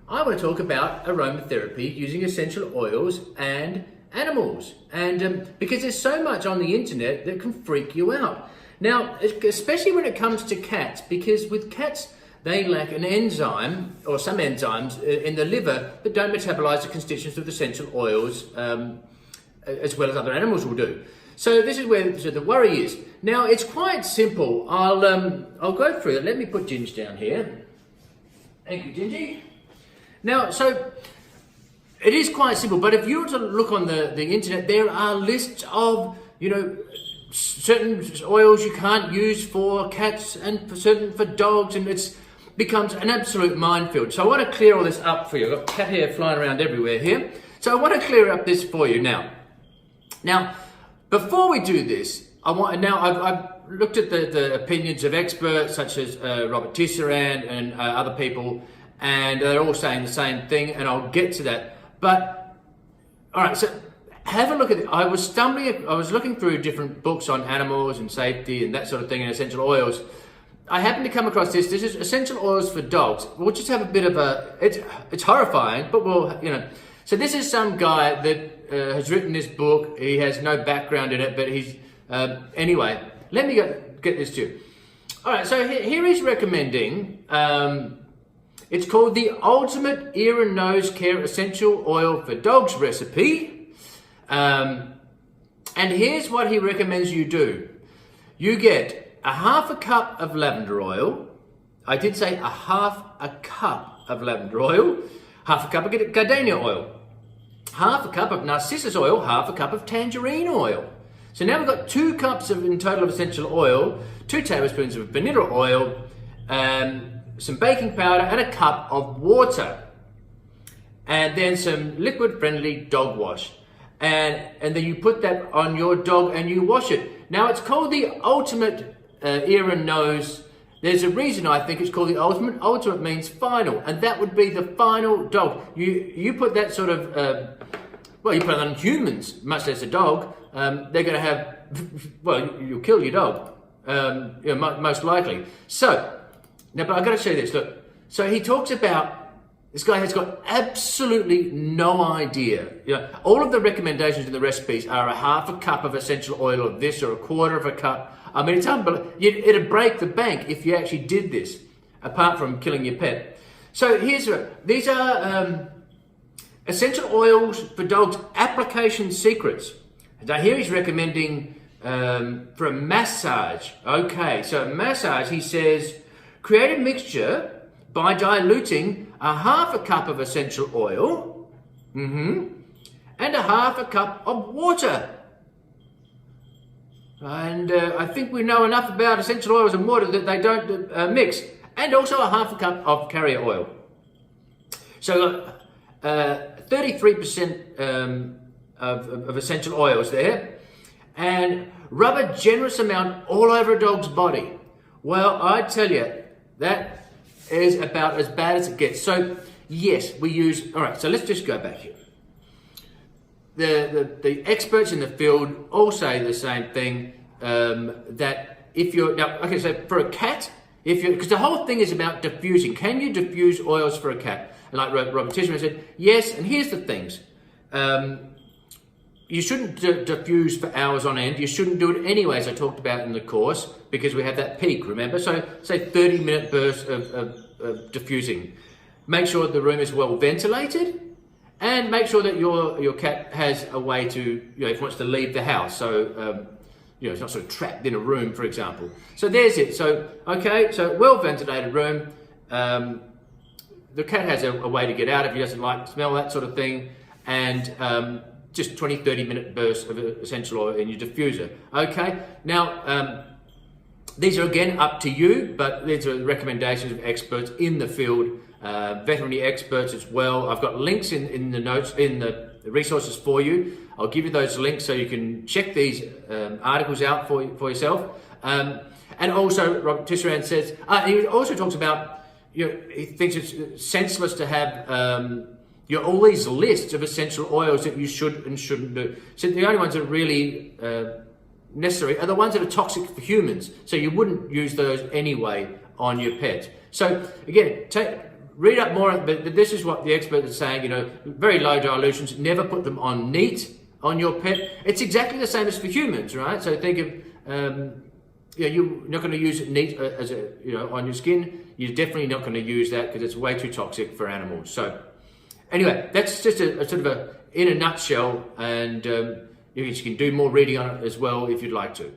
I want to talk about aromatherapy using essential oils and animals. And because there's so much on the internet that can freak you out. Now, especially when it comes to cats, because with cats, they lack an enzyme or some enzymes in the liver that don't metabolize the constituents of essential oils as well as other animals will do. So this is where the worry is. Now, it's quite simple. I'll go through it. Let me put Ginge down here. Thank you, Gingy. Now, so it is quite simple, but if you were to look on the internet, there are lists of, certain oils you can't use for cats and for dogs, and it becomes an absolute minefield. So I want to clear all this up for you. I've got cat hair flying around everywhere here. So I want to clear up this for you now. Now, before we do this, I've looked at the opinions of experts such as Robert Tisserand and other people, and they're all saying the same thing, and I'll get to that. But, all right, so have a look at it. I was looking through different books on animals and safety and that sort of thing and essential oils. I happened to come across this. This is essential oils for dogs. We'll just have a bit of it's horrifying, but So this is some guy that has written this book. He has no background in it, but he's, anyway, let me get this to you. All right, so here he's recommending, it's called the Ultimate Ear and Nose Care Essential Oil for Dogs recipe. And here's what he recommends you do. You get a half a cup of lavender oil. I did say a half a cup of lavender oil, half a cup of gardenia oil, half a cup of narcissus oil, half a cup of tangerine oil. So now we've got 2 cups in total of essential oil, 2 tablespoons of vanilla oil, some baking powder, and a cup of water. And then some liquid friendly dog wash. And then you put that on your dog and you wash it. Now it's called the Ultimate Ear and Nose. There's a reason I think it's called the Ultimate. Ultimate means final, and that would be the final dog. You put that sort of, you put it on humans, much less a dog. They're going to have, you'll kill your dog, most likely. So, now, but I've got to show you this. Look, so he talks about, this guy has got absolutely no idea. All of the recommendations in the recipes are a half a cup of essential oil of this or a quarter of a cup. I mean, it's unbelievable. It'd break the bank if you actually did this, apart from killing your pet. So these are essential oils for dogs application secrets. Now here he's recommending for a massage. Okay, so massage, he says, create a mixture by diluting a half a cup of essential oil and a half a cup of water. And I think we know enough about essential oils and water that they don't mix. And also a half a cup of carrier oil. So 33% of essential oils there. And rub a generous amount all over a dog's body. Well, I tell you, that is about as bad as it gets. So yes, we use, all right, so let's just go back here. The experts in the field all say the same thing, that if you're, now, okay, so for a cat, because the whole thing is about diffusing. Can you diffuse oils for a cat? And like Robert Tisserand said, yes, and here's the things. You shouldn't diffuse for hours on end. You shouldn't do it anyway, as I talked about in the course, because we have that peak, remember? So say 30-minute bursts of diffusing. Make sure the room is well ventilated, and make sure that your cat has a way to, if it wants to leave the house. So, it's not sort of trapped in a room, for example. So there's it. So, okay, so well ventilated room. The cat has a way to get out if he doesn't like the smell, that sort of thing. And just 20-30-minute bursts of essential oil in your diffuser. Okay, now these are again up to you, but these are recommendations of experts in the field, veterinary experts as well. I've got links in the notes, in the resources for you. I'll give you those links so you can check these articles out for yourself. And also, Robert Tisserand says, he also talks about, he thinks it's senseless to have all these lists of essential oils that you should and shouldn't do. So the only ones that are really necessary are the ones that are toxic for humans. So you wouldn't use those anyway on your pet. So again, read up more, but this is what the experts are saying, you know, very low dilutions, never put them on neat on your pet. It's exactly the same as for humans, right? So think of, you know, you're not going to use it neat as a, you know, on your skin. You're definitely not going to use that because it's way too toxic for animals. So anyway, that's just a sort of in a nutshell, and you can do more reading on it as well if you'd like to.